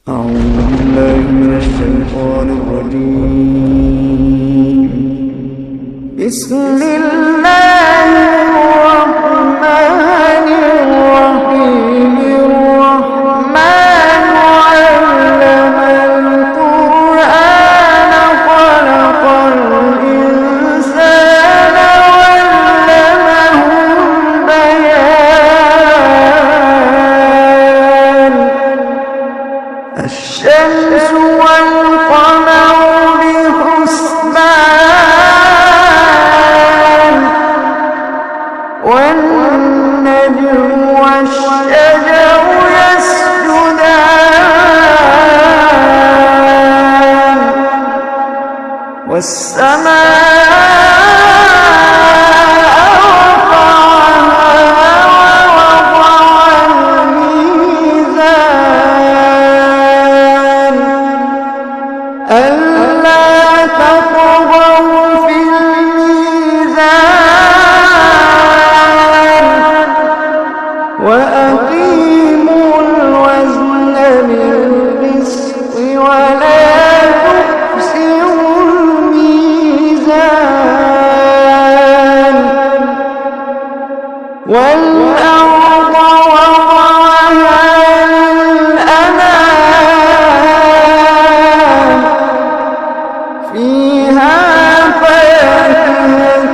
أعوذ بالله من الشيطان الرجيم. بسم الله الرحمن الرحيم. الرحمن علم القرآن خلق الإنسان علمه البيان. الشمس والقمر بحسبان والنجم والشجر يسجدان والسماء ألا تطغوا في الميزان وأقيموا الوزن بالقسط ولا تخسروا الميزان والأرض وضعها للأنام فيها فاكهة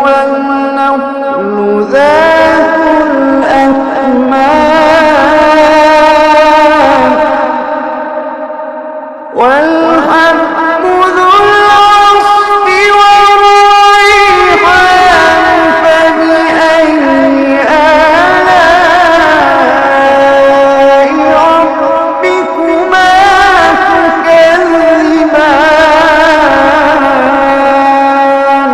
والنخل ذات الأكمام والحب ذو العصف والريحان فبأي آلاء ربكما تكذبان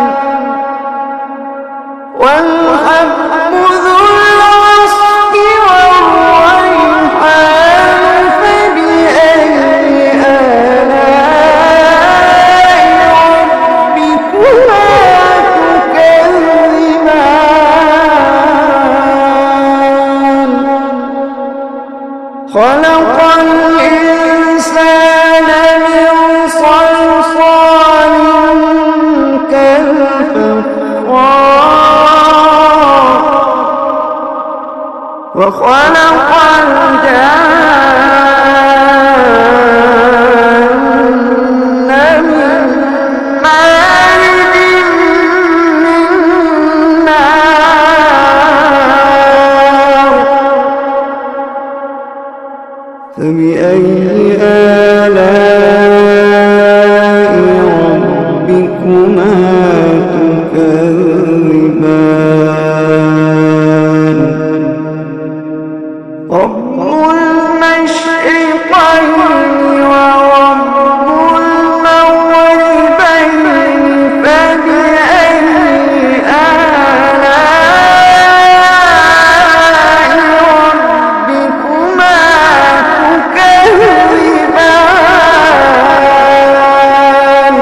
والحب ذو العصف والريحان فبأي آلاء ربكما تكذبان خلق الإنسان من صلصال كالفخار وخلق الجن من مارج من نار فبأي آلاء ربكما تكذبان رب المشرقين ورب المغربين فبأي آلاء ربكما تكذبان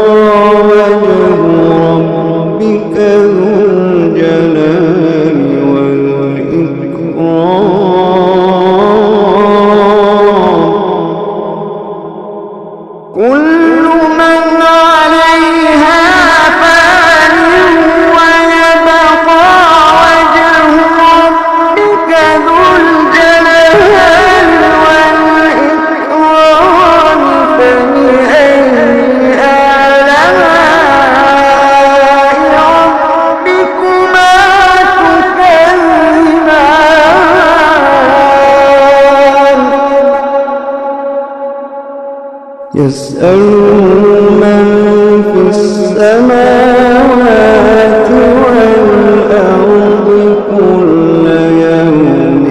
وجه ربك ذو الجلال والإكرام كل من عليها فان ويبقى وجه ربك ذو الجلال والإكرام فبأي آلاء ربكما تكذبان يسأله من في السماوات والأرض كل يوم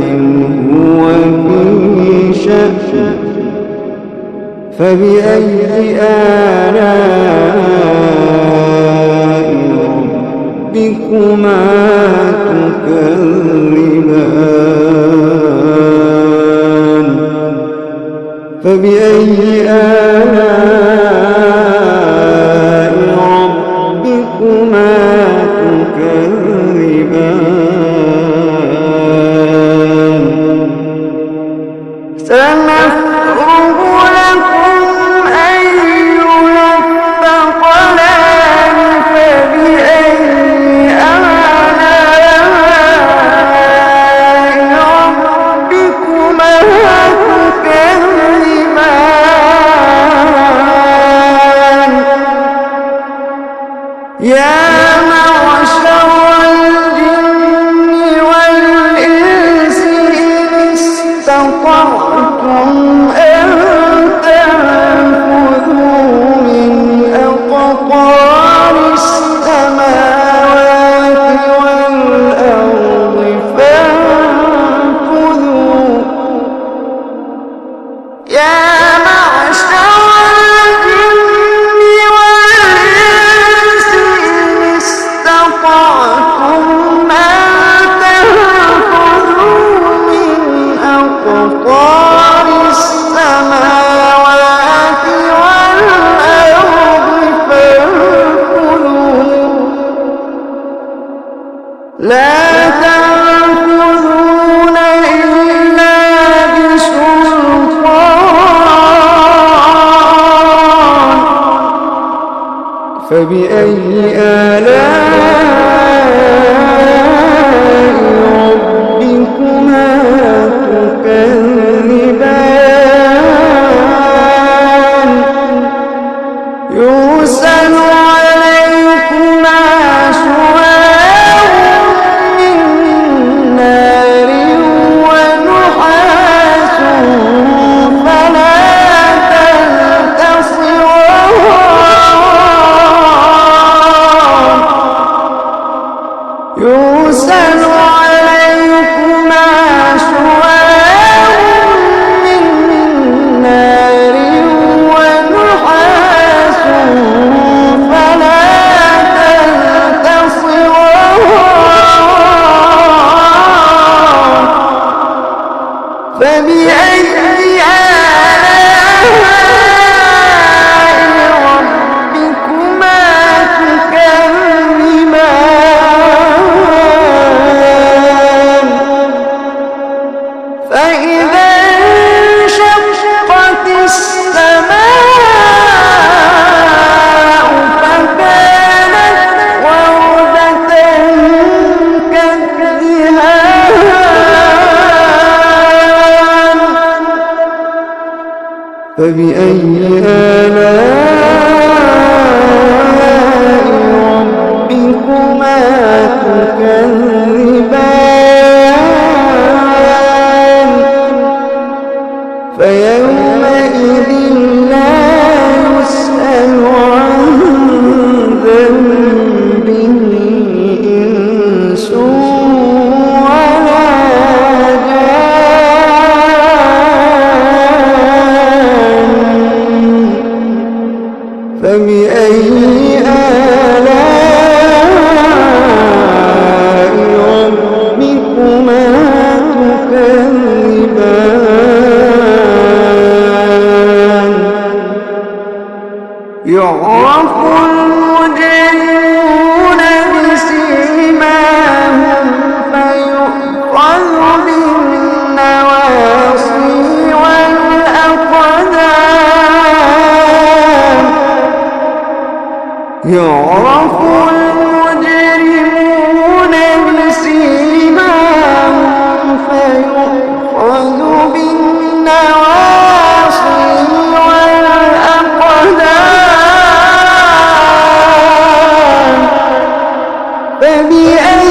هو في شأن فبأي آلاء ربكما تكذبان فبأي آلاء ربكما تكذبان سنفرغ لكم أيها الثقلان فبأي آلاء ربكما تكذبان يا معشر الجن والإنس إن استطعتم أن تنفذوا من أقطار السماوات والأرض فانفذوا يا معشر الجن والإنس إن استطعتم أن تنفذوا من أقطار السماوات والأرض فانفذوا لا تنفذون إلا بسلطان فبأي آلاء ربكما تكذبان يرسل عليكما شواظ من نار ونحاس فلا تنتصران يرسل عليكما شواظ من نار ونحاس فلا تنتصران فبأي آلاء ربكما تكذبان فإذا انشقت السماء فكانت وردة كالدهان فبأي آلاء ربكما تكذبان فيومئذ لا يسأل عن ذنبه إنس ولا جان يعرف المجرمون بسيماهم فيؤخذ بالنواصي والأقدام فبأي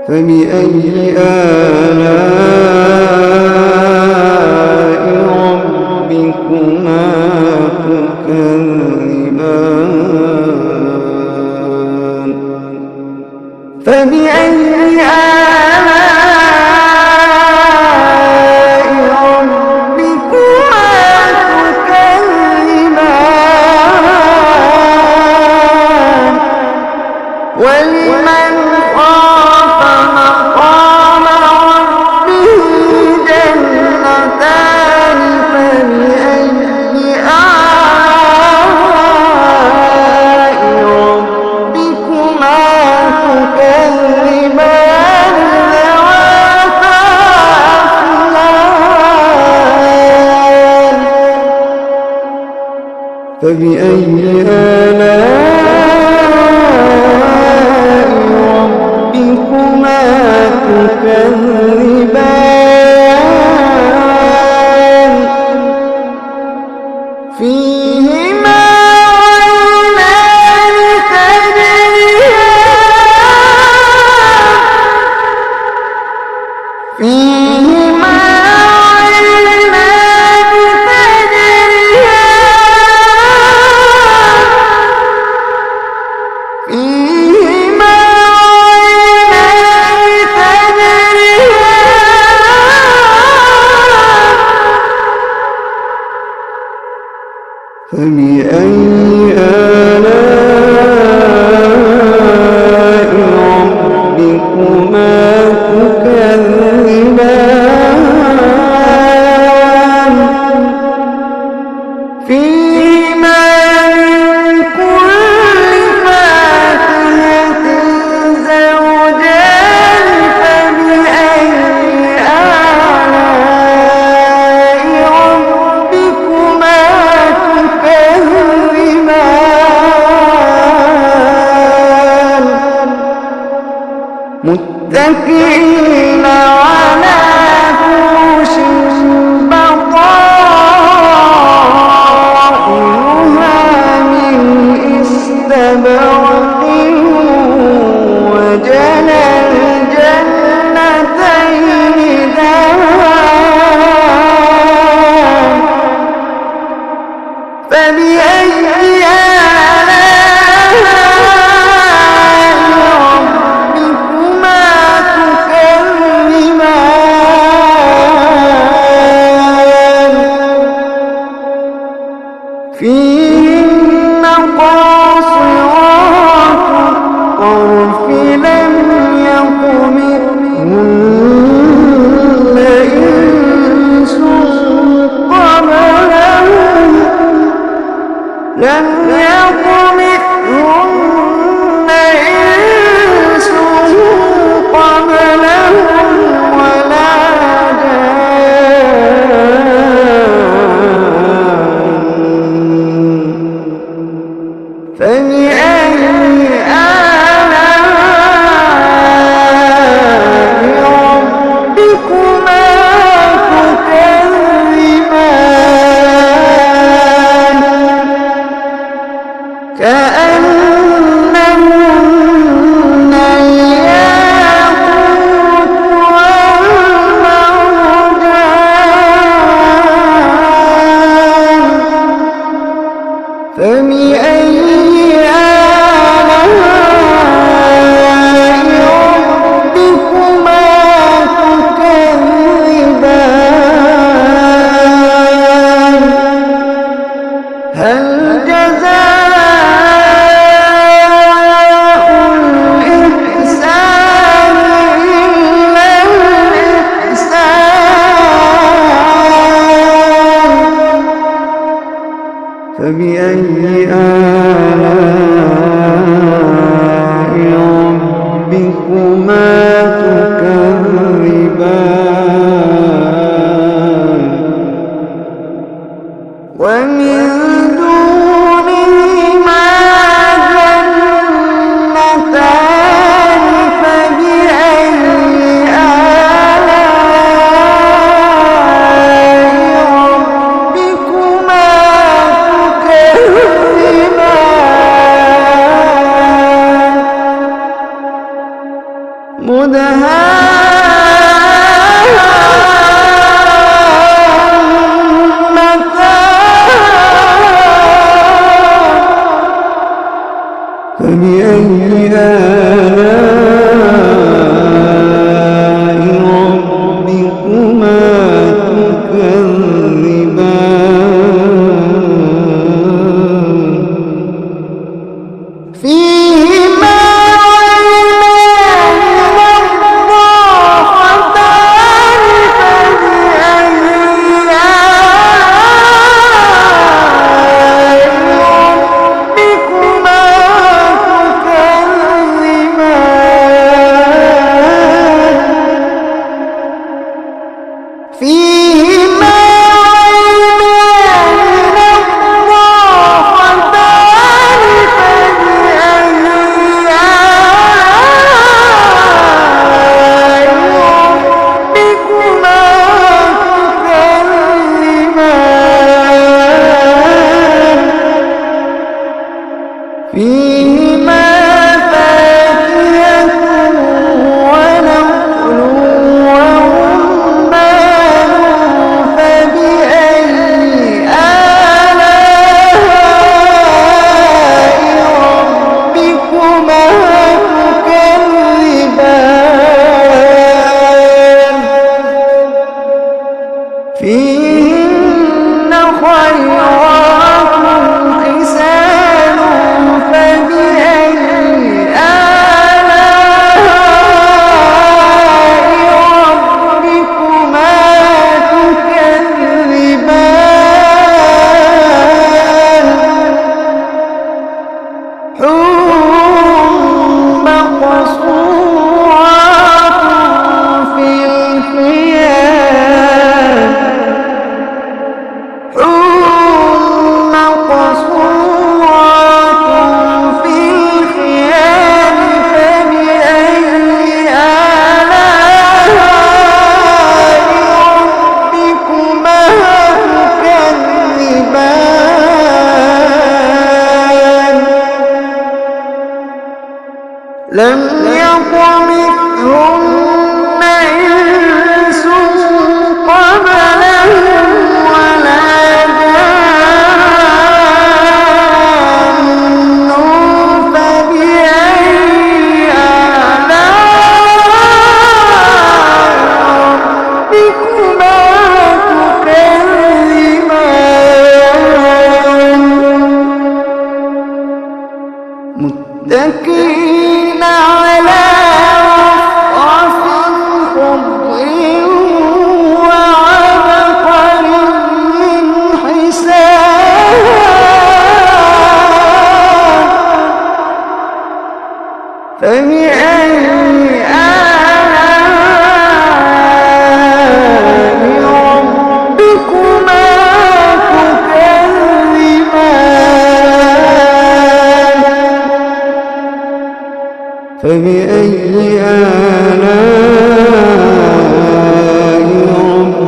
فبأي آلاء ربكما تكذبان فبأي آلاء ربكما تكذبان ولمن خاف مقام ربه جنتان فبأي آلاء ربكما تكذبان ذواتا أفنان فبأي آلاء ربكما تكذبان فيهما عينان تجريان فيهما عينان تجريان فيهما فبأي آلاء ربكما تكذبان فيهما من كل فاكهة زوجان فبأي آلاء ربكما تكذبان متكئين على فرش بطائنها من استبرق وجنى الجنتين دان فبأي ربكما تكذبان فيهن قاصرات الطرف لم يطمثهن إنس قبلهم ولا جان فبأي آلاء ربكما تكذبان كأنهن الياقوت والمرجان فبأي آلاء ربكما تكذبان هل جزاء الإحسان إلا الإحسان فبأي آلاء ربكما تكذبان ومن دونهما جنتان فبأي آلاء ربكما تكذبان فبأي آلاء ربكما تكذبان فيهما عينان نضاختان فبأي آلاء ربكما فيهما عينان نضاختان فبأي آلاء ربكما تكذبان فيهما فاكهة ونخل ورمان فبأي آلاء ربكما تكذبان فيهن خيرات حسان فبأي آلاء ربكما تكذبان حور مقصورات في الخيام حور مقصورات في الخيام فبأي آلاء ربكما تكذبان لم يطمثهن إنس قبلهم ولا جان فبأي آلاء ربكما تكذبان متكئين على رفرف خضر وعبقر من حسان فبأي آلاء ربكما تكذبان فبأي آلاء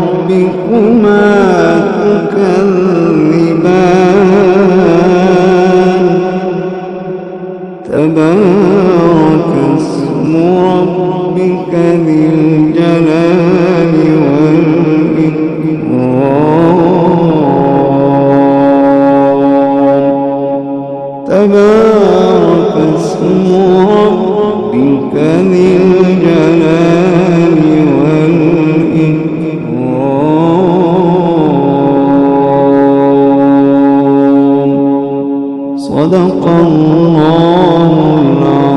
ربكما تكذبان تبارك اسم ربك ذي الجلال والإكرام. صدق الله العظيم.